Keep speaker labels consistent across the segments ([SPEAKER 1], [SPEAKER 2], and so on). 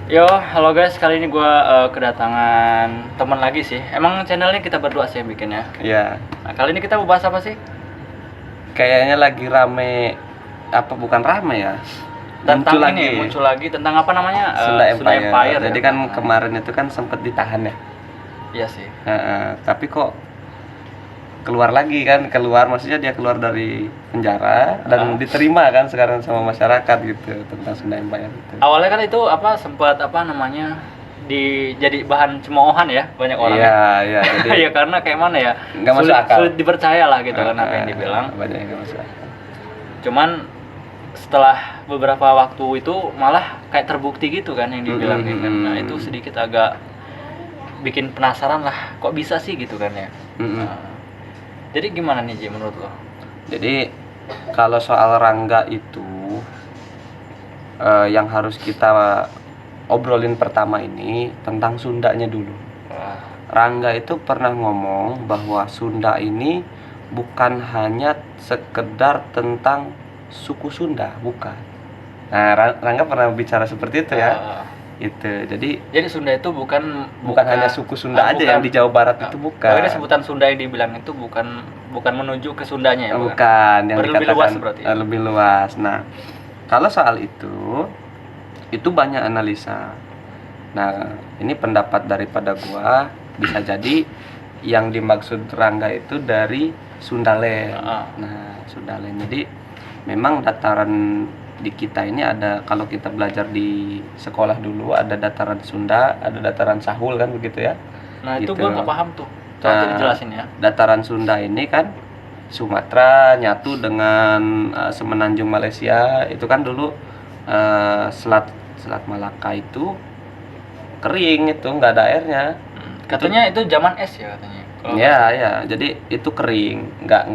[SPEAKER 1] Yo, halo guys, kali ini gue kedatangan teman lagi sih. Emang channelnya kita berdua sih yang bikinnya.
[SPEAKER 2] Iya,
[SPEAKER 1] Nah, kali ini kita mau bahas apa sih?
[SPEAKER 2] kayaknya lagi rame, apa bukan rame ya?
[SPEAKER 1] Tentang
[SPEAKER 2] Muncul
[SPEAKER 1] ini,
[SPEAKER 2] lagi
[SPEAKER 1] muncul lagi tentang apa namanya?
[SPEAKER 2] Sunda Empire.
[SPEAKER 1] ya.
[SPEAKER 2] Jadi kan
[SPEAKER 1] Nah,
[SPEAKER 2] kemarin itu kan sempat ditahan ya.
[SPEAKER 1] iya sih.
[SPEAKER 2] Tapi kok keluar lagi kan? Keluar maksudnya dia keluar dari penjara dan diterima kan sekarang sama masyarakat gitu tentang Sunda Empire itu.
[SPEAKER 1] Awalnya kan itu apa sempat apa namanya jadi bahan cemoohan ya banyak orang.
[SPEAKER 2] Iya, iya. Jadi
[SPEAKER 1] Ya karena kayak mana ya?
[SPEAKER 2] nggak masuk akal.
[SPEAKER 1] Sulit dipercaya lah gitu kan apa yang dibilang.
[SPEAKER 2] Banyak yang nggak masuk akal.
[SPEAKER 1] Cuman setelah beberapa waktu itu malah kayak terbukti gitu kan yang dibilang kan. Nah, itu sedikit agak bikin penasaran lah, kok bisa sih gitu kan ya. Nah, jadi gimana nih Ji menurut lo?
[SPEAKER 2] Jadi kalau soal Rangga itu yang harus kita obrolin pertama ini tentang Sundanya dulu. Rangga itu pernah ngomong bahwa Sunda ini bukan hanya sekedar tentang suku Sunda, bukan. Nah, Rangga pernah bicara seperti itu ya. Itu. Jadi
[SPEAKER 1] Sunda itu bukan
[SPEAKER 2] hanya suku Sunda aja yang di Jawa Barat itu bukan.
[SPEAKER 1] Makanya sebutan Sunda yang dibilang itu bukan menuju ke Sundanya ya,
[SPEAKER 2] bukan yang
[SPEAKER 1] lebih
[SPEAKER 2] dikatakan
[SPEAKER 1] luas berarti.
[SPEAKER 2] Lebih luas. Nah, kalau soal itu banyak analisa. Nah, ini pendapat daripada gua, bisa jadi yang dimaksud Rangga itu dari Sundalen. Nah, Sundalen. Jadi memang dataran di kita ini ada, kalau kita belajar di sekolah dulu ada dataran Sunda, ada dataran Sahul kan begitu ya.
[SPEAKER 1] Nah, itu
[SPEAKER 2] gitu.
[SPEAKER 1] gua nggak paham tuh. Coba dijelasin ya.
[SPEAKER 2] Dataran Sunda ini kan Sumatera nyatu dengan semenanjung Malaysia. Itu kan dulu Selat Malaka itu kering, itu nggak ada airnya.
[SPEAKER 1] Katanya itu zaman es ya katanya.
[SPEAKER 2] Ya, jadi itu kering, nggak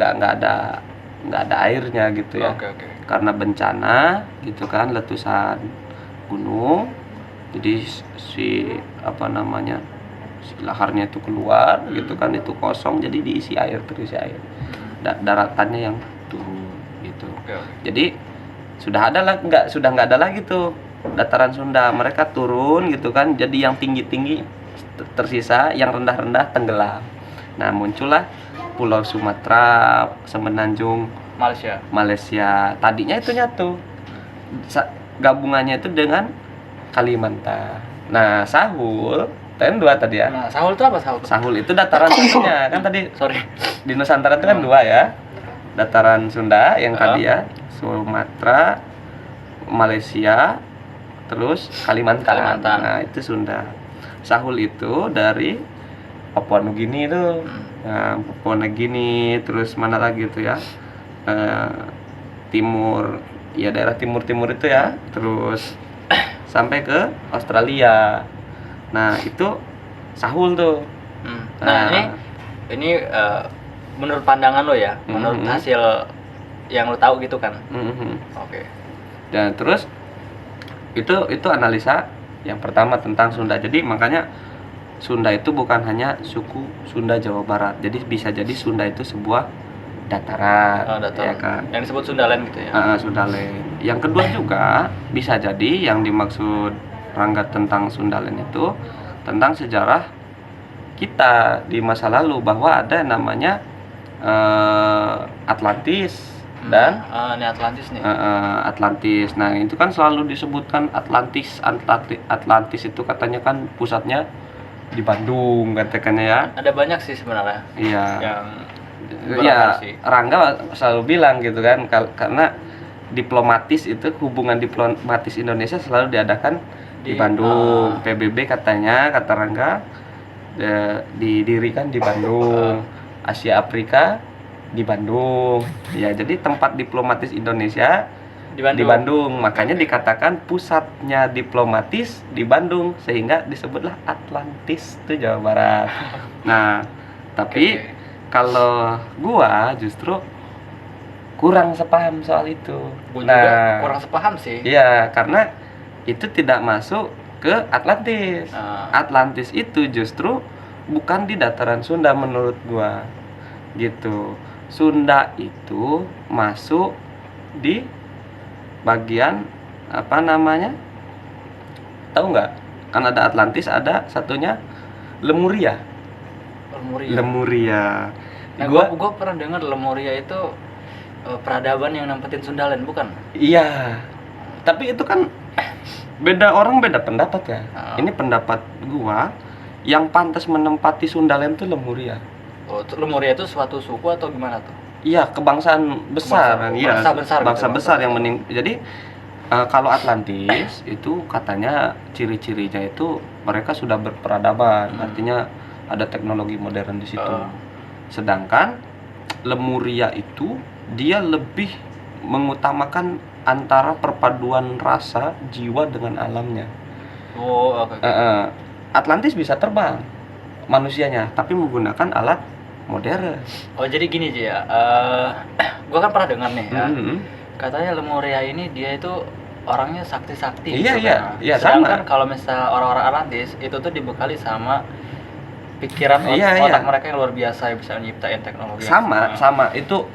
[SPEAKER 2] ada airnya gitu ya.
[SPEAKER 1] Oke.
[SPEAKER 2] Karena bencana gitu kan, letusan gunung. Jadi si laharnya itu keluar gitu kan, itu kosong, jadi terisi air. Daratannya yang turun gitu. Jadi sudah nggak ada lagi tuh dataran Sunda, mereka turun gitu kan, jadi yang tinggi tersisa, yang rendah tenggelam. Nah, muncullah Pulau Sumatera, semenanjung Malaysia. Tadinya itu nyatu, gabungannya itu dengan Kalimantan. Nah, Sahul dua tadi ya.
[SPEAKER 1] Nah, Sahul itu apa Sahul?
[SPEAKER 2] Sahul itu dataran satunya kan tadi.
[SPEAKER 1] Sorry.
[SPEAKER 2] Di Nusantara itu kan dua ya. Dataran Sunda yang tadi ya, Sumatera, Malaysia, terus Kalimantan. Nah, itu Sunda. Sahul itu dari Papua Nugini itu. Nah, Papua Nugini, terus mana lagi itu ya? Timur, ya daerah timur itu ya. Terus sampai ke Australia. Nah, itu Sahul tuh.
[SPEAKER 1] Nah, ini menurut pandangan lo ya, menurut hasil yang lo tahu gitu kan. Oke.
[SPEAKER 2] Dan terus itu analisa yang pertama tentang Sunda. Jadi makanya Sunda itu bukan hanya suku Sunda Jawa Barat. Jadi bisa jadi Sunda itu sebuah dataran. Ya kan?
[SPEAKER 1] Yang disebut Sundalen gitu ya.
[SPEAKER 2] Sundalen. Yang kedua juga bisa jadi yang dimaksud Rangga tentang Sundalen itu tentang sejarah kita di masa lalu, bahwa ada Namanya Atlantis dan
[SPEAKER 1] ini Atlantis nih.
[SPEAKER 2] Atlantis. Nah, itu kan selalu disebutkan Atlantis itu katanya kan pusatnya di Bandung katanya ya.
[SPEAKER 1] Ada banyak sih sebenarnya.
[SPEAKER 2] Iya.
[SPEAKER 1] Yang
[SPEAKER 2] Rangga selalu bilang gitu kan, karena diplomatis itu, hubungan diplomatis Indonesia selalu diadakan di Bandung. PBB katanya, kata Rangga, didirikan di Bandung. Asia Afrika di Bandung. Ya, jadi tempat diplomatis Indonesia di Bandung. Makanya dikatakan pusatnya diplomatis di Bandung, sehingga disebutlah Atlantis itu Jawa Barat. Nah, tapi kalau gua justru kurang sepaham soal itu.
[SPEAKER 1] Gua juga kurang sepaham sih.
[SPEAKER 2] Iya, karena itu tidak masuk ke Atlantis. Atlantis itu justru bukan di dataran Sunda menurut gua. Gitu. Sunda itu masuk di bagian apa namanya? Tahu nggak? Kan ada Atlantis, ada satunya Lemuria. Lemuria.
[SPEAKER 1] Nah, gua pernah dengar Lemuria itu peradaban yang nempetin Sundaland, bukan?
[SPEAKER 2] Iya. Tapi itu kan beda orang, beda pendapat ya. Ini pendapat gua, yang pantas menempati Sundaland itu Lemuria.
[SPEAKER 1] Oh, Lemuria itu suatu suku atau gimana tuh?
[SPEAKER 2] Iya, kebangsaan besar. Iya, bangsa besar yang Jadi kalau Atlantis itu katanya ciri-cirinya itu mereka sudah berperadaban, artinya ada teknologi modern di situ. Sedangkan Lemuria itu dia lebih mengutamakan antara perpaduan rasa jiwa dengan alamnya.
[SPEAKER 1] Oh, oke.
[SPEAKER 2] Atlantis bisa terbang manusianya, tapi menggunakan alat modern.
[SPEAKER 1] Oh, jadi gini aja ya. Gua kan pernah dengar nih ya. Katanya Lemuria ini dia itu orangnya sakti-sakti.
[SPEAKER 2] Iya,
[SPEAKER 1] sedangkan kalau misalnya orang-orang Atlantis itu tuh dibekali sama pikiran otak mereka yang luar biasa yang bisa menciptain teknologi. Sama itu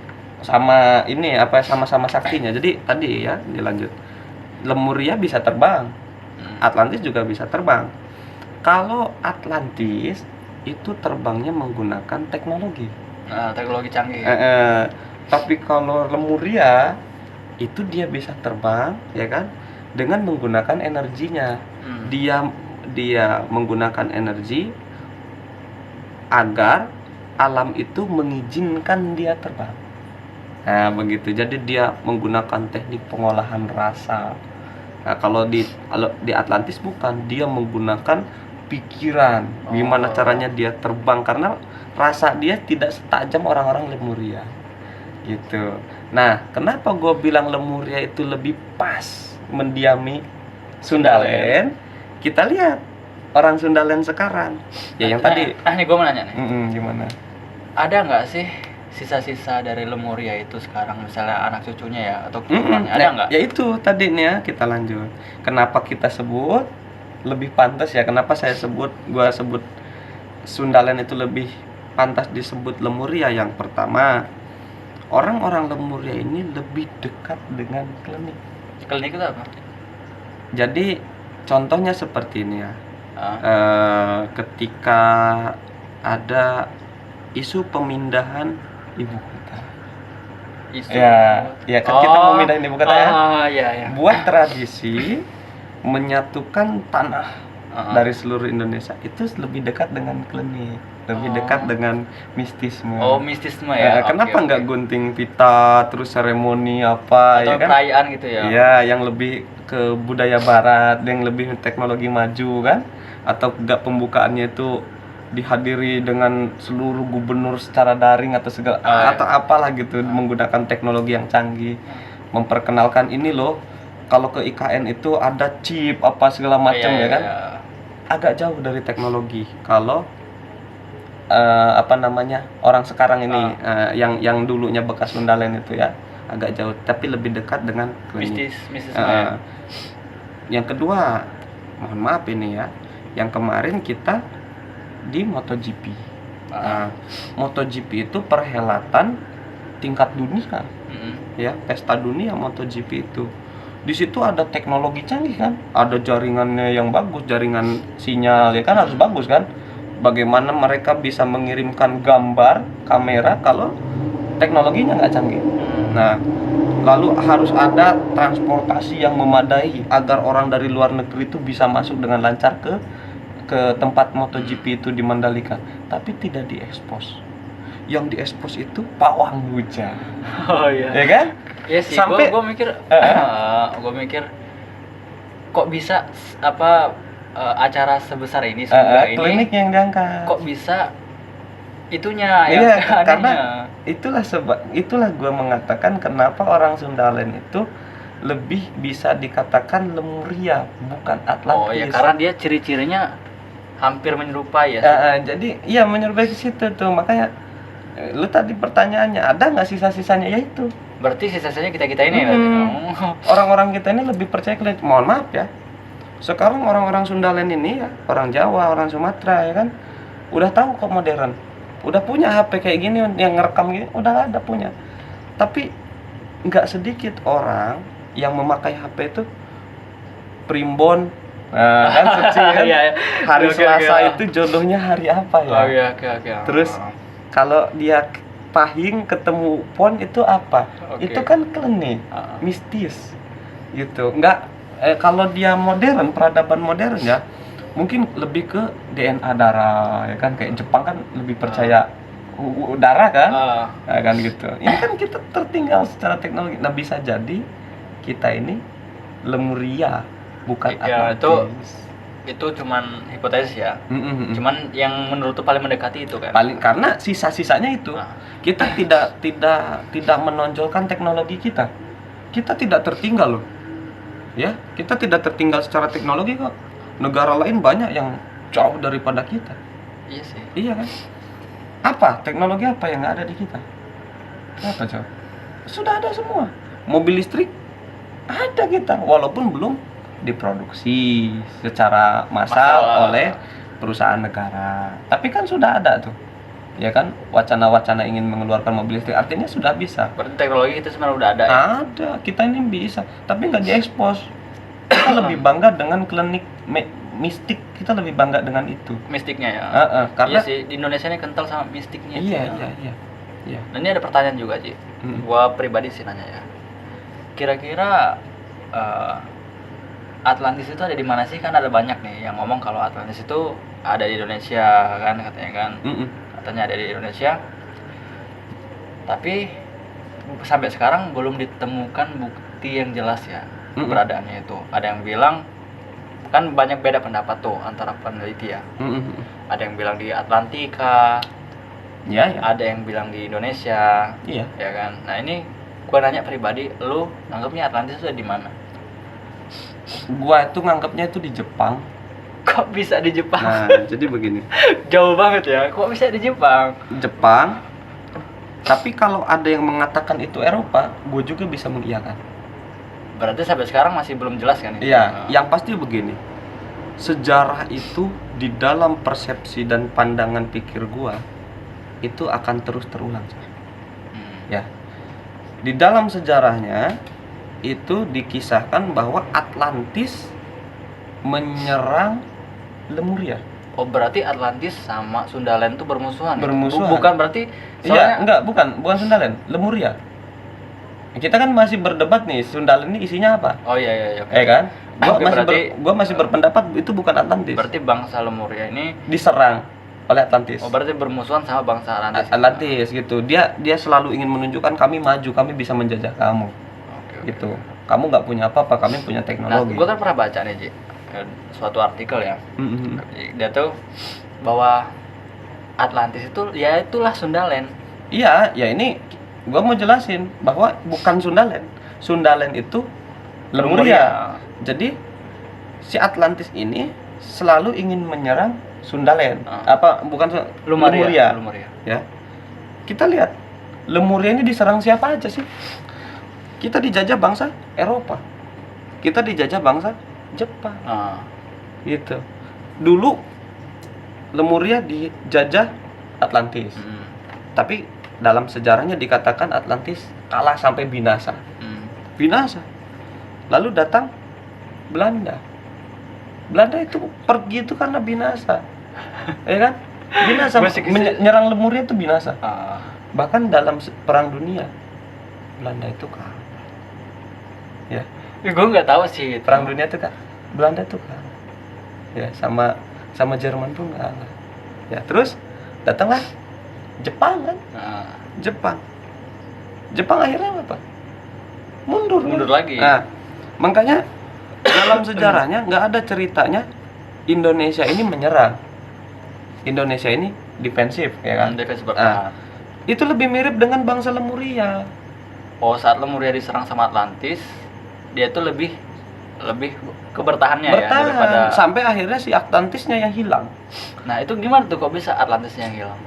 [SPEAKER 1] sama ini sama-sama saktinya. Jadi tadi ya dilanjut. Lemuria bisa terbang. Atlantis juga bisa terbang. Kalau Atlantis itu terbangnya menggunakan teknologi. Teknologi canggih.
[SPEAKER 2] Tapi kalau Lemuria itu dia bisa terbang, ya kan, dengan menggunakan energinya. Dia menggunakan energi agar alam itu mengizinkan dia terbang. Nah, begitu. Jadi dia menggunakan teknik pengolahan rasa. Nah, kalau di Atlantis bukan, dia menggunakan pikiran. Gimana caranya dia terbang, karena rasa dia tidak setajam orang-orang Lemuria. Gitu. Nah, kenapa gue bilang Lemuria itu lebih pas mendiami Sundaland? Kita lihat orang Sundaland sekarang. Ya yang tadi.
[SPEAKER 1] Nih gue mau nanya nih.
[SPEAKER 2] Gimana?
[SPEAKER 1] Ada nggak sih sisa-sisa dari Lemuria itu sekarang, misalnya anak cucunya ya atau keturunannya, ada nggak?
[SPEAKER 2] Ya itu tadi nih ya, kita lanjut. Kenapa kita sebut lebih pantas ya? Kenapa gua sebut Sundaland itu lebih pantas disebut Lemuria? Yang pertama, orang-orang Lemuria ini lebih dekat dengan klinik.
[SPEAKER 1] Klinik itu apa?
[SPEAKER 2] Jadi contohnya seperti ini ya. Ketika ada isu pemindahan ibu kota. Kan kita mau pindahin ibu kota ya.
[SPEAKER 1] Iya.
[SPEAKER 2] Buat tradisi menyatukan tanah dari seluruh Indonesia itu lebih dekat dengan klinik, lebih dekat dengan mistisme.
[SPEAKER 1] Oh, mistisme ya.
[SPEAKER 2] Kenapa nggak gunting pita terus seremoni apa
[SPEAKER 1] atau
[SPEAKER 2] ya kan?
[SPEAKER 1] Perayaan gitu ya.
[SPEAKER 2] Iya, yang lebih ke budaya barat, yang lebih teknologi maju kan? Atau enggak pembukaannya itu dihadiri dengan seluruh gubernur secara daring atau segala atau apalah gitu, menggunakan teknologi yang canggih, memperkenalkan ini loh, kalau ke IKN itu ada chip apa segala macam ya kan. Agak jauh dari teknologi kalau orang sekarang ini yang dulunya bekas Sundaland itu ya agak jauh, tapi lebih dekat dengan
[SPEAKER 1] mistis.
[SPEAKER 2] Yang kedua, mohon maaf ini ya, yang kemarin kita di MotoGP. MotoGP itu perhelatan tingkat dunia, ya, pesta dunia MotoGP itu. Di situ ada teknologi canggih kan, ada jaringannya yang bagus, jaringan sinyal ya kan harus bagus kan. Bagaimana mereka bisa mengirimkan gambar kamera kalau teknologinya nggak canggih. Nah, lalu harus ada transportasi yang memadai agar orang dari luar negeri itu bisa masuk dengan lancar ke tempat MotoGP itu di Mandalika, tapi tidak diekspos. Yang diekspos itu pawang hujan.
[SPEAKER 1] Oh iya.
[SPEAKER 2] Ya kan?
[SPEAKER 1] Iya sih.
[SPEAKER 2] Sampai
[SPEAKER 1] gue mikir kok bisa acara sebesar ini ini
[SPEAKER 2] klinik yang diangkat.
[SPEAKER 1] Kok bisa itunya
[SPEAKER 2] karena itulah gue mengatakan kenapa orang Sundaland itu lebih bisa dikatakan Lemuria bukan Atlantis.
[SPEAKER 1] Oh ya, karena dia ciri-cirinya hampir menyerupai ya.
[SPEAKER 2] Jadi iya menyerupai ke situ tuh, makanya lu tadi pertanyaannya ada nggak sisa-sisanya, ya itu.
[SPEAKER 1] Berarti sisa-sisanya kita ini
[SPEAKER 2] orang-orang kita ini lebih percaya klinik. Mohon maaf ya, sekarang orang-orang Sundaland ini ya, orang Jawa, orang Sumatera ya kan, udah tahu kok modern, udah punya HP kayak gini yang ngerekam gini, udah ada punya. Tapi nggak sedikit orang yang memakai HP itu primbon Nah, kan suci kan.
[SPEAKER 1] Iya, iya.
[SPEAKER 2] Hari
[SPEAKER 1] Oke,
[SPEAKER 2] Selasa
[SPEAKER 1] oke.
[SPEAKER 2] itu jodohnya hari apa ya?
[SPEAKER 1] Oh iya, oke oke.
[SPEAKER 2] Terus kalau dia pahing ketemu pon itu apa?
[SPEAKER 1] Oke.
[SPEAKER 2] Itu kan klenik,
[SPEAKER 1] Ah.
[SPEAKER 2] mistis. Gitu. Enggak kalau dia modern, peradaban modern ya, mungkin lebih ke DNA darah ya kan, kayak Jepang kan lebih percaya darah kan? Ya kan gitu. Ini kan kita tertinggal secara teknologi. Nah, bisa jadi kita ini Lemuria, bukan
[SPEAKER 1] Ya,
[SPEAKER 2] Atlantis.
[SPEAKER 1] itu cuman hipotesis ya.
[SPEAKER 2] Mm-mm.
[SPEAKER 1] Cuman yang menurut tuh paling mendekati itu kan.
[SPEAKER 2] Paling karena sisa-sisanya itu
[SPEAKER 1] Ah.
[SPEAKER 2] kita tidak menonjolkan teknologi kita. Kita tidak tertinggal loh. Ya, kita tidak tertinggal secara teknologi kok. Negara lain banyak yang jauh daripada kita.
[SPEAKER 1] Iya sih.
[SPEAKER 2] Iya kan? Apa? Teknologi apa yang nggak ada di kita? Apa coba? Sudah ada semua. Mobil listrik ada kita, walaupun belum diproduksi secara massal
[SPEAKER 1] Massal.
[SPEAKER 2] oleh perusahaan negara. Tapi kan sudah ada tuh. Ya kan? Wacana-wacana ingin mengeluarkan mobil listrik artinya sudah bisa.
[SPEAKER 1] Berarti teknologi kita sebenarnya udah ada ya.
[SPEAKER 2] Ada, kita ini bisa, tapi nggak diekspos. Kita lebih bangga dengan klinik mistik, kita lebih bangga dengan itu.
[SPEAKER 1] Mistiknya ya.
[SPEAKER 2] Karena
[SPEAKER 1] Iya sih, di Indonesia ini kental sama mistiknya.
[SPEAKER 2] iya,
[SPEAKER 1] Ya.
[SPEAKER 2] iya, iya, iya.
[SPEAKER 1] Dan ini ada pertanyaan juga, Ci. Gua pribadi sih nanya ya. Kira-kira Atlantis itu ada di mana sih? Kan ada banyak nih yang ngomong kalau Atlantis itu ada di Indonesia kan katanya kan. Katanya ada di Indonesia. Tapi sampai sekarang belum ditemukan bukti yang jelas ya keberadaannya itu. Ada yang bilang kan banyak beda pendapat tuh antara peneliti ya. Ada yang bilang di Atlantika,
[SPEAKER 2] Ya, ya.
[SPEAKER 1] ada yang bilang di Indonesia,
[SPEAKER 2] Iya.
[SPEAKER 1] ya kan. Nah ini gua nanya pribadi, lu nganggapnya Atlantis itu ada di mana?
[SPEAKER 2] Gua itu nganggapnya itu di Jepang.
[SPEAKER 1] Kok bisa di Jepang?
[SPEAKER 2] Nah, jadi begini.
[SPEAKER 1] Jauh banget ya. Kok bisa di Jepang?
[SPEAKER 2] Jepang. Tapi kalau ada yang mengatakan itu Eropa, gue juga bisa mengiyakan.
[SPEAKER 1] Berarti sampai sekarang masih belum jelas kan itu?
[SPEAKER 2] Iya, yang pasti begini. Sejarah itu di dalam persepsi dan pandangan pikir gua itu akan terus terulang. Ya. Di dalam sejarahnya itu dikisahkan bahwa Atlantis menyerang Lemuria.
[SPEAKER 1] Oh berarti Atlantis sama Sundaland tuh bermusuhan?
[SPEAKER 2] Bermusuhan.
[SPEAKER 1] Bukan berarti
[SPEAKER 2] Iya, enggak, bukan Sundaland, Lemuria. Kita kan masih berdebat nih, Sundaland ini isinya apa?
[SPEAKER 1] Oh iya iya. Oke.
[SPEAKER 2] Kan? Gua
[SPEAKER 1] Oke,
[SPEAKER 2] masih berpendapat itu bukan Atlantis.
[SPEAKER 1] Berarti bangsa Lemuria ini
[SPEAKER 2] Diserang oleh Atlantis.
[SPEAKER 1] oh berarti bermusuhan sama bangsa Atlantis.
[SPEAKER 2] Atlantis gitu. Dia selalu ingin menunjukkan kami maju, kami bisa menjajah kamu.
[SPEAKER 1] Oke.
[SPEAKER 2] Gitu. Kamu nggak punya apa-apa, kami punya
[SPEAKER 1] Nah,
[SPEAKER 2] teknologi.
[SPEAKER 1] gue kan pernah baca nih, Ji, suatu artikel ya.
[SPEAKER 2] Mm-mm.
[SPEAKER 1] Dia tuh bahwa Atlantis itu ya itulah Sundaland.
[SPEAKER 2] Iya, ya ini gua mau jelasin bahwa bukan Sundaland. Sundaland itu Lemuria. Jadi si Atlantis ini selalu ingin menyerang Sundaland. Apa bukan
[SPEAKER 1] Lemuria.
[SPEAKER 2] Ya. Kita lihat Lemuria ini diserang siapa aja sih? Kita dijajah bangsa Eropa. Kita dijajah bangsa Jepang. Gitu. Dulu Lemuria dijajah Atlantis. Tapi dalam sejarahnya dikatakan Atlantis kalah sampai binasa. Binasa. Lalu datang Belanda. Belanda itu pergi itu karena binasa. Ya kan? Binasa. Menyerang Lemuria itu binasa. Bahkan dalam perang dunia Belanda itu kalah. Ya.
[SPEAKER 1] Gue nggak tahu sih.
[SPEAKER 2] Perang dunia itu kan Belanda tuh kalah. Ya, sama Jerman pun kalah. Ya, terus datanglah Jepang kan? Jepang akhirnya apa? Mundur
[SPEAKER 1] lagi.
[SPEAKER 2] Nah, makanya dalam sejarahnya nggak ada ceritanya Indonesia ini menyerang. Indonesia ini defensif, ya kan?
[SPEAKER 1] Defensif bertahan.
[SPEAKER 2] Itu lebih mirip dengan bangsa Lemuria.
[SPEAKER 1] Oh, saat Lemuria diserang sama Atlantis, dia tuh lebih ke bertahannya ya daripada
[SPEAKER 2] sampai akhirnya si Atlantisnya yang hilang.
[SPEAKER 1] Nah, itu gimana tuh kok bisa Atlantisnya yang hilang?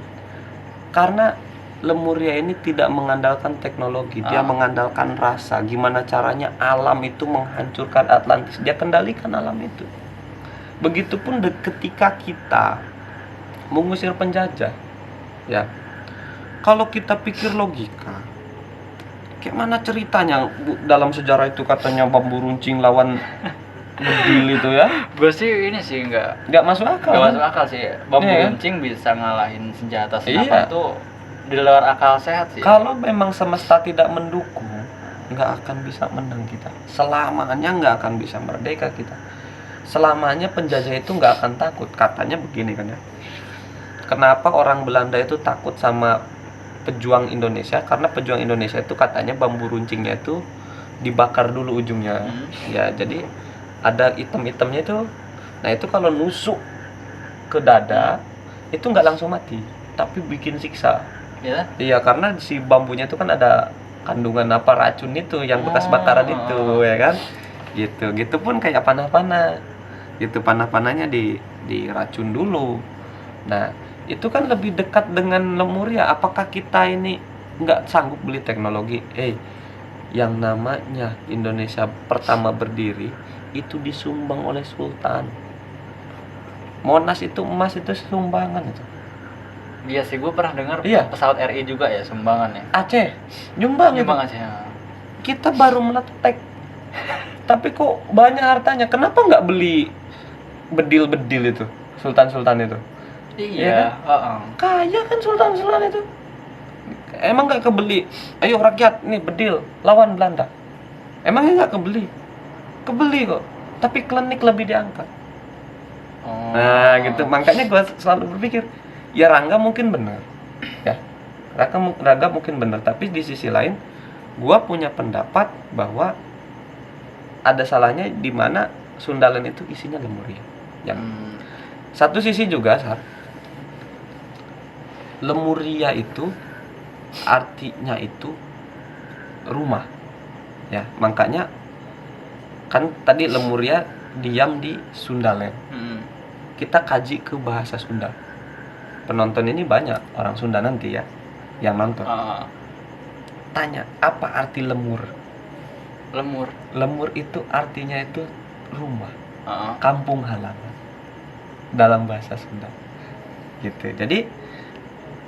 [SPEAKER 2] Karena Lemuria ini tidak mengandalkan teknologi, dia mengandalkan rasa. Gimana caranya alam itu menghancurkan Atlantis, dia kendalikan alam itu. Begitupun ketika kita mengusir penjajah, ya. Kalau kita pikir logika, kayak mana ceritanya dalam sejarah itu katanya bambu runcing lawan bedil itu ya.
[SPEAKER 1] Gue sih ini sih
[SPEAKER 2] Nggak masuk akal.
[SPEAKER 1] nggak
[SPEAKER 2] kan?
[SPEAKER 1] masuk akal sih. Bambu
[SPEAKER 2] Iya, kan?
[SPEAKER 1] runcing bisa ngalahin senjata
[SPEAKER 2] Iya.
[SPEAKER 1] senapan itu di luar akal sehat sih.
[SPEAKER 2] Kalau memang semesta tidak mendukung, nggak akan bisa menang kita. Selamanya nggak akan bisa merdeka kita. Selamanya penjajah itu nggak akan takut. Katanya begini kan ya. Kenapa orang Belanda itu takut sama pejuang Indonesia? Karena pejuang Indonesia itu katanya bambu runcingnya itu dibakar dulu ujungnya. Ya, jadi ada item-itemnya itu. Nah, itu kalau nusuk ke dada itu nggak langsung mati, tapi bikin siksa.
[SPEAKER 1] Ya?
[SPEAKER 2] Iya, karena si bambunya itu kan ada kandungan apa racun itu yang bekas bakaran itu, ya kan? Gitu pun kayak panah-panah. Gitu, panah-panahnya diracun dulu. Nah, itu kan lebih dekat dengan Lemuria. Apakah kita ini nggak sanggup beli teknologi? Yang namanya Indonesia pertama berdiri itu disumbang oleh Sultan. Monas itu emas itu sumbangan itu.
[SPEAKER 1] Iya sih, gue pernah dengar
[SPEAKER 2] Iya.
[SPEAKER 1] pesawat RI juga ya sumbangan ya.
[SPEAKER 2] Aceh nyumbang itu.
[SPEAKER 1] Nyumbang aja. Ya.
[SPEAKER 2] Kita baru meletek. Tapi kok banyak hartanya. Kenapa nggak beli bedil-bedil itu? Sultan-sultan itu.
[SPEAKER 1] Iya.
[SPEAKER 2] Kaya kan sultan-sultan itu. Emang nggak kebeli? Ayo rakyat, nih bedil lawan Belanda. Emangnya nggak kebeli? Kebeli kok. Tapi klinik lebih diangkat. Nah, gitu. Makanya gue selalu berpikir, ya Rangga mungkin benar, ya. Rangga mungkin benar. Tapi di sisi lain, gue punya pendapat bahwa ada salahnya di mana Sundaland itu isinya Lemuria. Yang satu sisi juga, Lemuria itu artinya itu rumah, ya. Makanya kan tadi Lemuria diam di Sundaland. Kita kaji ke bahasa Sunda. Penonton ini banyak orang Sunda nanti ya yang nonton. Tanya, apa arti lemur? Lemur itu artinya itu rumah, kampung halaman dalam bahasa Sunda. Gitu. Jadi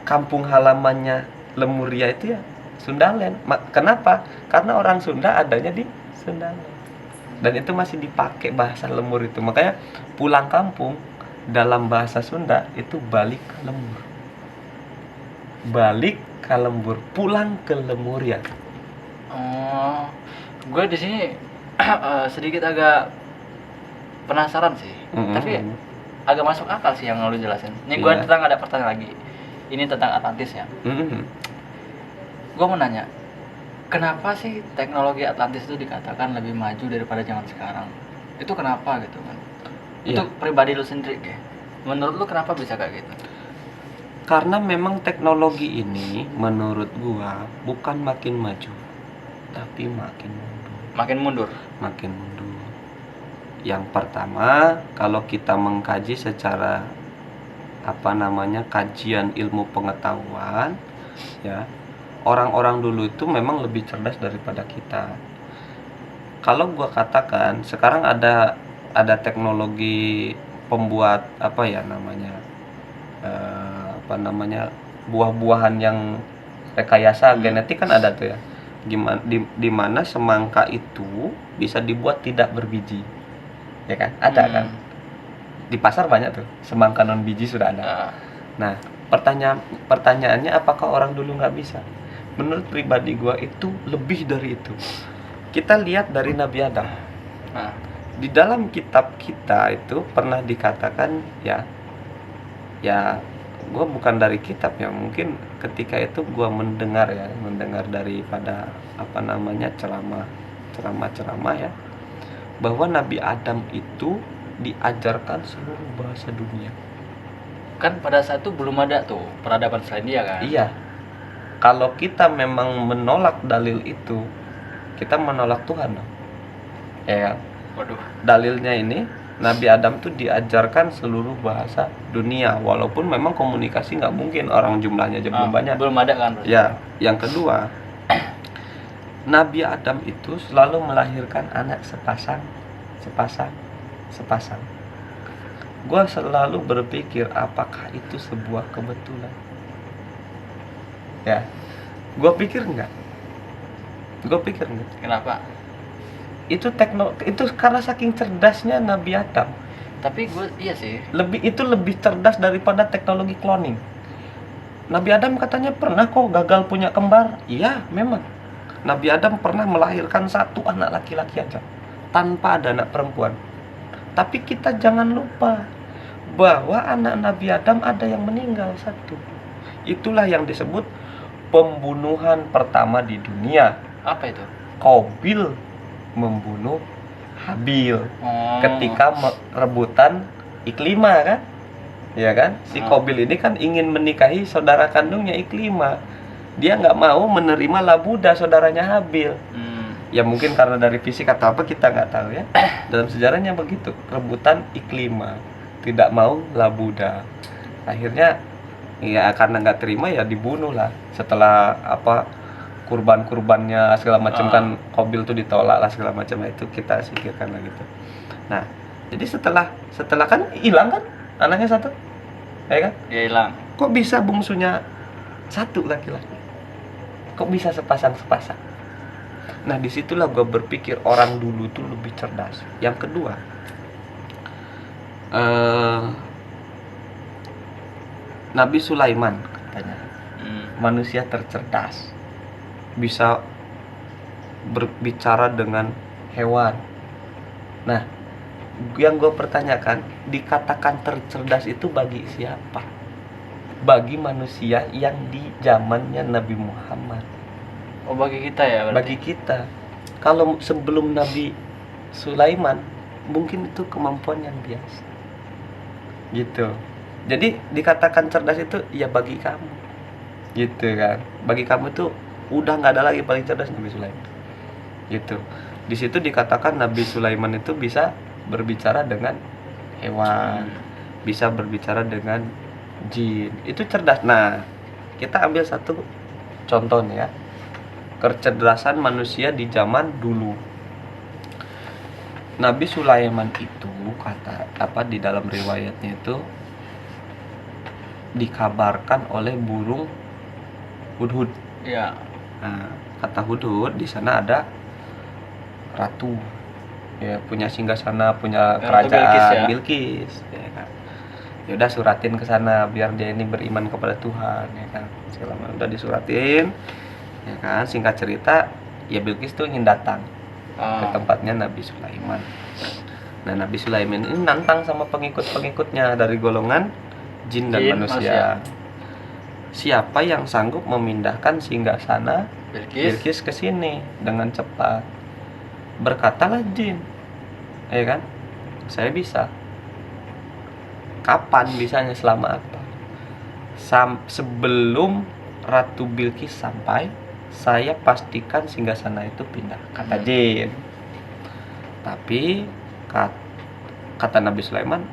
[SPEAKER 2] kampung halamannya Lemuria itu ya Sundaland. Kenapa? Karena orang Sunda adanya di Sundaland. Dan itu masih dipakai bahasa Lemur itu. Makanya pulang kampung dalam bahasa Sunda itu balik ke Lemur. Balik ke Lembur, pulang ke Lemuria.
[SPEAKER 1] Gue di sini sedikit agak penasaran sih. Tapi agak masuk akal sih yang lu jelasin. Ini gue tentang ada pertanyaan lagi. Ini tentang Atlantis ya. Gue mau nanya, kenapa sih teknologi Atlantis itu dikatakan lebih maju daripada zaman sekarang? Itu kenapa gitu kan? Itu pribadi lu sendiri ya? Menurut lu kenapa bisa kayak gitu?
[SPEAKER 2] Karena memang teknologi ini menurut gua bukan makin maju, tapi makin mundur. Makin mundur. Yang pertama, kalau kita mengkaji secara kajian ilmu pengetahuan, ya, orang-orang dulu itu memang lebih cerdas daripada kita. Kalau gua katakan sekarang ada teknologi pembuat buah-buahan yang rekayasa genetik kan ada tuh ya. Di mana semangka itu bisa dibuat tidak berbiji. Ya kan? Ada kan? Di pasar banyak tuh, semangka non biji sudah ada. Nah, pertanyaannya apakah orang dulu nggak bisa? Menurut pribadi gua itu lebih dari itu. Kita lihat dari Nabi Adam. Di dalam kitab kita itu pernah dikatakan ya gue bukan dari kitab ya, mungkin ketika itu gue mendengar daripada ceramah ya, bahwa Nabi Adam itu diajarkan seluruh bahasa dunia.
[SPEAKER 1] Kan pada saat itu belum ada tuh peradaban selain dia kan?
[SPEAKER 2] Iya. Kalau kita memang menolak dalil itu, kita menolak Tuhan dong. Ya.
[SPEAKER 1] Waduh.
[SPEAKER 2] Dalilnya ini Nabi Adam tuh diajarkan seluruh bahasa dunia, walaupun memang komunikasi nggak mungkin, orang jumlahnya aja belum banyak.
[SPEAKER 1] Belum ada kan?
[SPEAKER 2] Ya. Yang kedua, Nabi Adam itu selalu melahirkan anak sepasang. Gua selalu berpikir apakah itu sebuah kebetulan? Ya. Gua pikir enggak.
[SPEAKER 1] Kenapa?
[SPEAKER 2] itu karena saking cerdasnya Nabi Adam.
[SPEAKER 1] Tapi gue iya sih.
[SPEAKER 2] Lebih cerdas daripada teknologi cloning. Nabi Adam katanya pernah kok gagal punya kembar. Iya, memang. Nabi Adam pernah melahirkan satu anak laki-laki aja tanpa ada anak perempuan. Tapi kita jangan lupa bahwa anak Nabi Adam ada yang meninggal satu. Itulah yang disebut pembunuhan pertama di dunia.
[SPEAKER 1] Apa itu?
[SPEAKER 2] Qabil membunuh Habil ketika rebutan Iklimah kan? Ya kan? Si Qabil ini kan ingin menikahi saudara kandungnya Iklimah. Dia nggak mau menerima Labuda, saudaranya Habil. Ya mungkin karena dari fisik atau apa kita nggak tahu ya. Dalam sejarahnya begitu, rebutan Iklimah, tidak mau Labuda. Akhirnya ya karena nggak terima ya dibunuh lah. Setelah apa kurban-kurbannya segala macam kan Qabil tuh ditolak lah segala macam, itu kita singkirkan lah gitu. Nah, jadi setelah kan hilang kan anaknya satu, ya kan?
[SPEAKER 1] Ya hilang.
[SPEAKER 2] Kok bisa bungsunya satu laki-laki? Kok bisa sepasang-sepasang? Nah, disitulah gue berpikir orang dulu tuh lebih cerdas. Yang kedua, Nabi Sulaiman katanya manusia tercerdas, bisa berbicara dengan hewan. Nah, yang gue pertanyakan, dikatakan tercerdas itu bagi siapa? Bagi manusia yang di zamannya Nabi Muhammad.
[SPEAKER 1] Oh, bagi kita ya berarti?
[SPEAKER 2] Bagi kita. Kalau sebelum Nabi Sulaiman, mungkin itu kemampuan yang biasa. Gitu. Jadi dikatakan cerdas itu ya bagi kamu. Gitu kan. Bagi kamu itu udah nggak ada lagi paling cerdas Nabi Sulaiman. Gitu. Di situ dikatakan Nabi Sulaiman itu bisa berbicara dengan hewan, bisa berbicara dengan jin. Itu cerdas. Nah, kita ambil satu contoh nih ya. Kecerdasan manusia di zaman dulu. Nabi Sulaiman itu kata apa di dalam riwayatnya itu dikabarkan oleh burung hudhud.
[SPEAKER 1] Iya.
[SPEAKER 2] Nah, kata hudhud di sana ada ratu. Ya, punya singgasana, punya kerajaan Bilqis, ya kan. Ya udah suratin ke sana biar dia ini beriman kepada Tuhan, ya kan. Selama udah disuratin, ya kan, singkat cerita ya Bilqis tuh ingin datang ke tempatnya Nabi Sulaiman. Nah, Nabi Sulaiman ini nantang sama pengikut-pengikutnya dari golongan jin dan manusia. Siapa yang sanggup memindahkan singgasana Bilqis ke sini dengan cepat? Berkatalah jin, ya kan, saya bisa. Kapan bisanya, selama apa? Sebelum Ratu Bilqis sampai, saya pastikan singgasana itu pindah, kata jin. Tapi kata Nabi Sulaiman,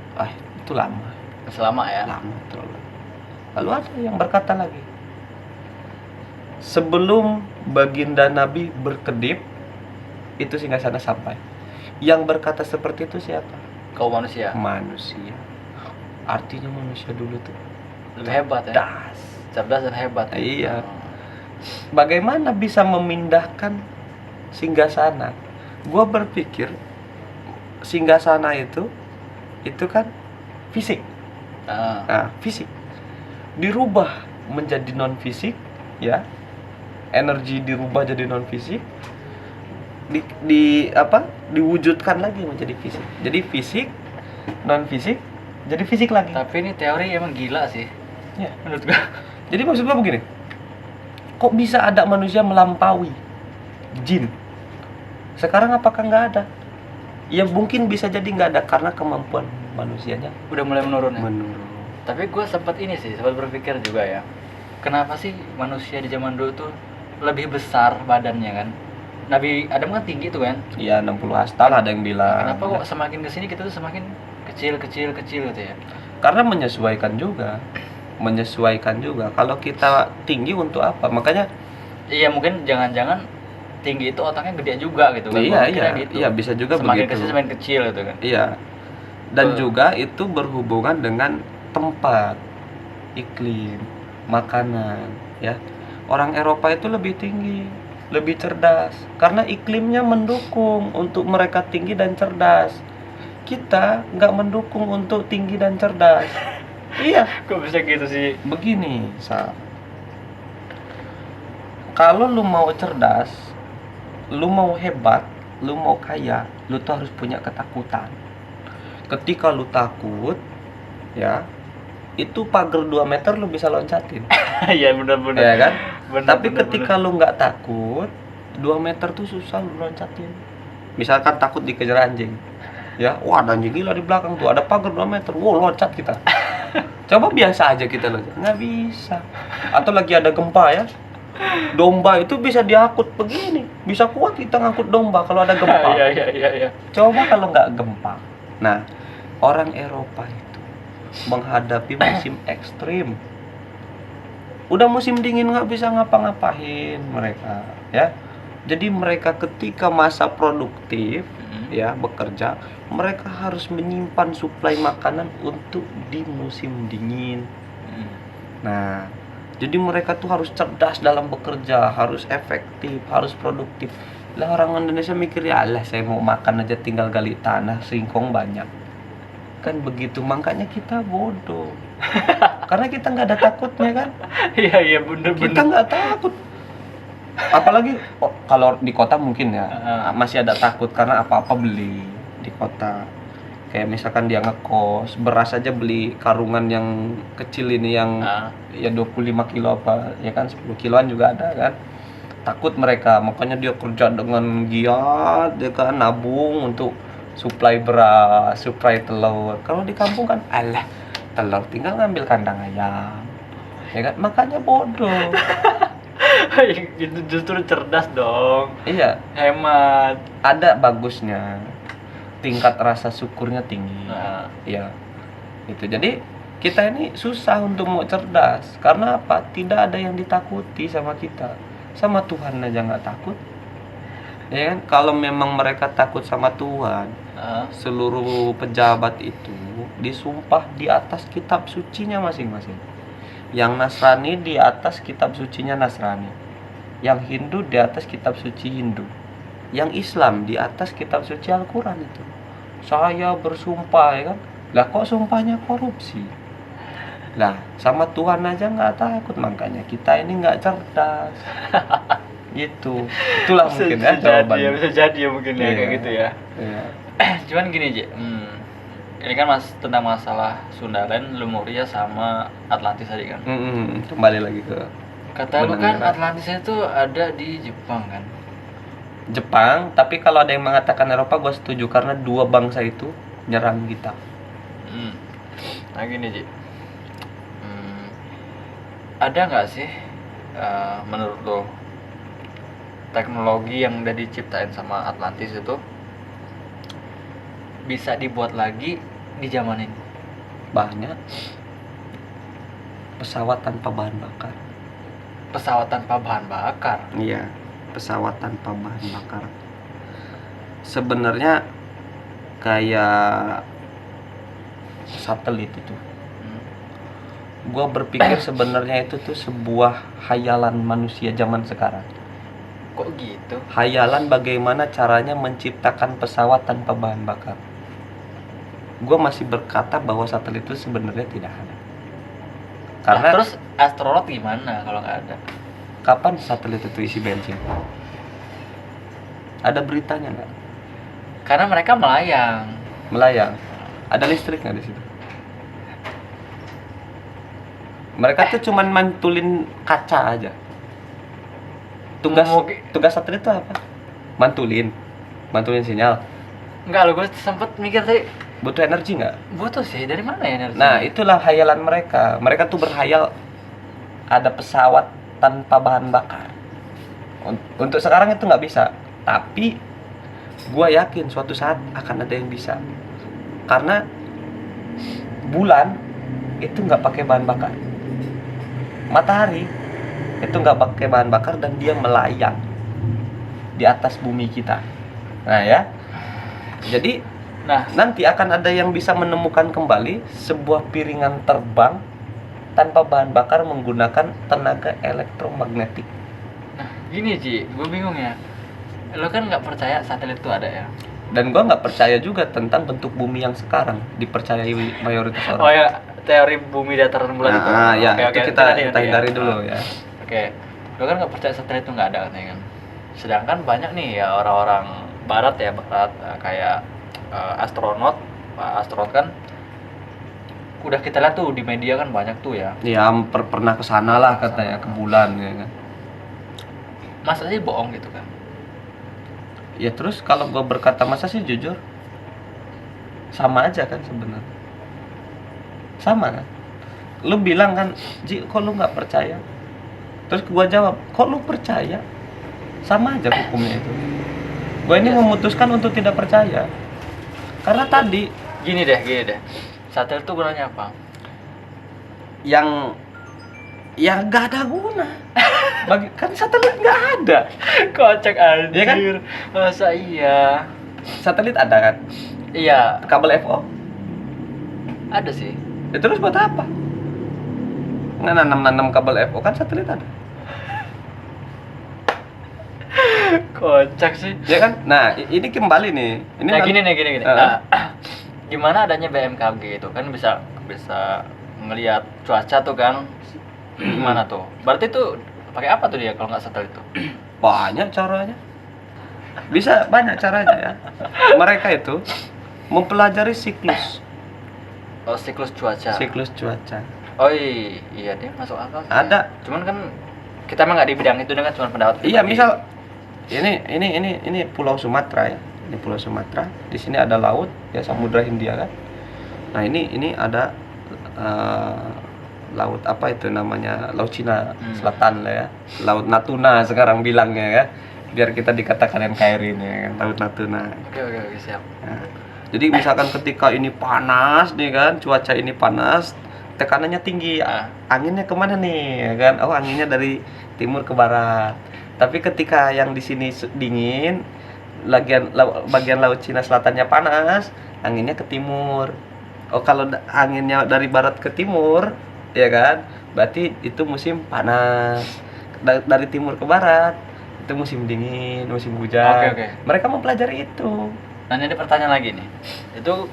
[SPEAKER 2] itu lama.
[SPEAKER 1] Selama ya?
[SPEAKER 2] Lama terlalu. Lalu ada yang berkata lagi, sebelum baginda Nabi berkedip, itu singgasana sampai. Yang berkata seperti itu siapa?
[SPEAKER 1] Kau manusia.
[SPEAKER 2] Manusia. Artinya manusia dulu tuh
[SPEAKER 1] lebih hebat ya. Cerdas dan hebat.
[SPEAKER 2] Iya. Bagaimana bisa memindahkan singgasana? Gua berpikir singgasana itu kan fisik. Nah, fisik dirubah menjadi non fisik, ya. Energi dirubah jadi non fisik. Diwujudkan lagi menjadi fisik. Jadi fisik, non fisik, jadi fisik lagi.
[SPEAKER 1] Tapi ini teori emang gila sih.
[SPEAKER 2] Ya,
[SPEAKER 1] menurut gua.
[SPEAKER 2] Jadi maksud gua begini. Kok bisa ada manusia melampaui jin? Sekarang apakah nggak ada? Ya mungkin bisa jadi nggak ada karena kemampuan manusianya
[SPEAKER 1] udah mulai menurun ya?
[SPEAKER 2] Menurun.
[SPEAKER 1] Tapi gue sempat berpikir juga ya, kenapa sih manusia di zaman dulu tuh lebih besar badannya kan? Nabi Adam kan tinggi tuh kan?
[SPEAKER 2] Iya, 60 hasta ada yang bilang.
[SPEAKER 1] Kenapa kok semakin kesini kita tuh semakin kecil gitu ya?
[SPEAKER 2] Karena menyesuaikan juga. Kalau kita tinggi untuk apa? Makanya
[SPEAKER 1] iya, mungkin jangan-jangan tinggi itu otaknya gede juga gitu kan?
[SPEAKER 2] Iya, bisa juga
[SPEAKER 1] semakin
[SPEAKER 2] begitu.
[SPEAKER 1] Semakin kecil gitu kan?
[SPEAKER 2] Iya. Dan juga itu berhubungan dengan tempat, iklim, makanan, ya. Orang Eropa itu lebih tinggi, lebih cerdas karena iklimnya mendukung untuk mereka tinggi dan cerdas. Kita nggak mendukung untuk tinggi dan cerdas. Iya,
[SPEAKER 1] Kok bisa gitu sih?
[SPEAKER 2] begini, kalau lu mau cerdas, lu mau hebat, lu mau kaya, lu tuh harus punya ketakutan. Ketika lu takut, ya, itu pagar 2 meter lu bisa loncatin.
[SPEAKER 1] Iya benar-benar.
[SPEAKER 2] Ya kan?
[SPEAKER 1] Benar,
[SPEAKER 2] Tapi
[SPEAKER 1] benar,
[SPEAKER 2] ketika lu nggak takut, 2 meter tuh susah lu loncatin. Misalkan takut dikejar anjing. Ya, wah ada anjing gila di belakang tuh, ada pagar 2 meter. Wow, loncat kita. Coba biasa aja kita loncat. Nggak bisa. Atau lagi ada gempa ya. Domba itu bisa diangkut begini. Bisa kuat kita ngangkut domba kalau ada gempa.
[SPEAKER 1] Iya.
[SPEAKER 2] Coba kalau nggak gempa. Nah, orang Eropa itu menghadapi musim ekstrim. Udah musim dingin nggak bisa ngapa-ngapain mereka, ya. Jadi mereka ketika masa produktif, ya bekerja, mereka harus menyimpan suplai makanan untuk di musim dingin. Nah, jadi mereka tuh harus cerdas dalam bekerja, harus efektif, harus produktif. Lah orang Indonesia mikir ya Allah, saya mau makan aja tinggal gali tanah, singkong banyak. Kan begitu, makanya kita bodoh. Karena kita nggak ada takutnya kan.
[SPEAKER 1] Iya benar.
[SPEAKER 2] Kita nggak takut. Apalagi kalau di kota mungkin ya masih ada takut karena apa-apa beli di kota. Kayak misalkan dia ngekos, beras aja beli karungan yang kecil ini yang ya 25 kilo apa, ya kan 10 kiloan juga ada kan. Takut mereka, makanya dia kerja dengan giat, dia kan nabung untuk suplai beras, suplai telur. Kalau di kampung kan, alah, telur tinggal ngambil kandang ayam. Ya kan, makanya bodoh.
[SPEAKER 1] Itu justru cerdas dong.
[SPEAKER 2] Iya,
[SPEAKER 1] Hemat.
[SPEAKER 2] ada bagusnya. Tingkat rasa syukurnya tinggi. Iya. Itu. Jadi kita ini susah untuk mau cerdas karena apa? Tidak ada yang ditakuti sama kita. Sama Tuhan aja nggak takut. Ya kan? Kalau memang mereka takut sama Tuhan, seluruh pejabat itu disumpah di atas kitab sucinya masing-masing. Yang Nasrani di atas kitab sucinya Nasrani. Yang Hindu di atas kitab suci Hindu. Yang Islam di atas kitab suci Al-Quran itu. Saya bersumpah, ya kan. Lah kok sumpahnya korupsi? Lah sama Tuhan aja nggak takut, makanya kita ini nggak cerdas. Gitu. Itulah mungkin ya jawabannya.
[SPEAKER 1] Bisa jadi ya mungkin ya kayak gitu ya.
[SPEAKER 2] Iya.
[SPEAKER 1] Cuman gini aja. Ini kan tentang masalah Sundaland, Lemuria sama Atlantis tadi kan.
[SPEAKER 2] Kembali lagi ke
[SPEAKER 1] Kata lu kan Atlantis itu ada di Jepang kan.
[SPEAKER 2] Jepang, tapi kalau ada yang mengatakan Eropa, gue setuju karena dua bangsa itu nyerang kita.
[SPEAKER 1] Nah gini Ji, ada nggak sih menurut lo teknologi yang udah diciptain sama Atlantis itu bisa dibuat lagi di zaman ini?
[SPEAKER 2] Banyak. Pesawat tanpa bahan bakar.
[SPEAKER 1] Pesawat tanpa bahan bakar?
[SPEAKER 2] Iya, pesawat tanpa bahan bakar. Sebenarnya kayak satelit itu. Gua berpikir sebenarnya itu tuh sebuah hayalan manusia zaman sekarang.
[SPEAKER 1] Kok gitu?
[SPEAKER 2] Hayalan bagaimana caranya menciptakan pesawat tanpa bahan bakar. Gua masih berkata bahwa satelit itu sebenarnya tidak ada. Karena
[SPEAKER 1] terus astronot gimana kalau nggak ada?
[SPEAKER 2] Kapan satelit itu isi bensin? Ada beritanya nggak?
[SPEAKER 1] Karena mereka melayang.
[SPEAKER 2] Melayang. Ada listrik nggak di situ? Mereka tuh cuman mantulin kaca aja. Tugas satelit itu apa? Mantulin sinyal.
[SPEAKER 1] Enggak, lo gue sempet mikir tadi.
[SPEAKER 2] Butuh energi nggak?
[SPEAKER 1] Butuh sih, dari mana ya energi?
[SPEAKER 2] Nah, itulah hayalan mereka. Mereka tuh berhayal ada pesawat tanpa bahan bakar. Untuk sekarang itu nggak bisa. Tapi gue yakin suatu saat akan ada yang bisa. Karena bulan itu nggak pakai bahan bakar. Matahari itu nggak pakai bahan bakar dan dia melayang di atas bumi kita. Nah ya. Jadi nanti akan ada yang bisa menemukan kembali sebuah piringan terbang tanpa bahan bakar menggunakan tenaga elektromagnetik.
[SPEAKER 1] Gini Ji, gue bingung ya. Lo kan nggak percaya satelit itu ada ya?
[SPEAKER 2] Dan gua nggak percaya juga tentang bentuk bumi yang sekarang dipercayai mayoritas orang.
[SPEAKER 1] Oh ya, teori bumi dataran bulan itu.
[SPEAKER 2] Ya,
[SPEAKER 1] Oke,
[SPEAKER 2] itu
[SPEAKER 1] oke,
[SPEAKER 2] kita
[SPEAKER 1] nanti
[SPEAKER 2] hindari
[SPEAKER 1] ya.
[SPEAKER 2] dulu ya.
[SPEAKER 1] Oke, lo kan nggak percaya satelit itu nggak ada katanya kan. Sedangkan banyak nih ya orang-orang barat kayak astronot, astronot kan udah kita lihat tuh di media kan banyak tuh ya.
[SPEAKER 2] Ya, pernah ke sana lah katanya, ke bulan ya kan.
[SPEAKER 1] Masa sih bohong gitu kan?
[SPEAKER 2] Ya terus kalau gua berkata masa sih jujur, sama aja kan sebenarnya. Sama kan? Lu bilang kan, Ji, kok lu nggak percaya? Terus gua jawab, kok lu percaya? Sama aja hukumnya itu. Gua ini memutuskan untuk tidak percaya. Karena tadi
[SPEAKER 1] Gini deh. Satelit itu gunanya apa?
[SPEAKER 2] yang nggak ada guna. Kan satelit nggak ada.
[SPEAKER 1] Kocak anjir.
[SPEAKER 2] Iya kan?
[SPEAKER 1] Masa iya?
[SPEAKER 2] Satelit ada kan?
[SPEAKER 1] Iya,
[SPEAKER 2] Kabel FO.
[SPEAKER 1] ada sih.
[SPEAKER 2] Ya terus buat apa? Nanam kabel FO kan satelit ada.
[SPEAKER 1] Kocak sih.
[SPEAKER 2] Ya kan? Nah, ini kembali nih. Ini
[SPEAKER 1] Nah,
[SPEAKER 2] kan-
[SPEAKER 1] gini.
[SPEAKER 2] Uh-huh.
[SPEAKER 1] Nah, gimana adanya BMKG itu kan bisa ngelihat cuaca tuh kan? Gimana tuh? Berarti tuh pakai apa tuh dia kalau nggak satelit tuh?
[SPEAKER 2] Banyak caranya. Bisa banyak caranya ya. Mereka itu mempelajari siklus
[SPEAKER 1] Siklus cuaca.
[SPEAKER 2] cuaca.
[SPEAKER 1] Oh iya dia masuk akal sih.
[SPEAKER 2] Ada.
[SPEAKER 1] Cuman kan kita emang nggak di bidang itu dengan cuma pendapat
[SPEAKER 2] Iya,
[SPEAKER 1] pribadi.
[SPEAKER 2] misal ini Pulau Sumatera ya. Ini Pulau Sumatera. Di sini ada laut ya, Samudra Hindia kan. Nah, ini ada laut apa itu namanya? Laut Cina Selatan lah ya. Laut Natuna sekarang bilangnya ya. Biar kita dikatakan NKRI ini ya kan, Laut Natuna.
[SPEAKER 1] Oke, siap.
[SPEAKER 2] Nah, jadi misalkan ketika ini panas nih kan, cuaca ini panas, tekanannya tinggi, anginnya kemana nih ya kan? Oh, anginnya dari timur ke barat. Tapi ketika yang di sini dingin, bagian laut Cina Selatannya panas, anginnya ke timur. Oh, kalau anginnya dari barat ke timur, ya kan? Berarti itu musim panas. Dari timur ke barat, itu musim dingin, musim hujan.
[SPEAKER 1] Oke.
[SPEAKER 2] Mereka mempelajari itu.
[SPEAKER 1] Nah, ini pertanyaan lagi nih. Itu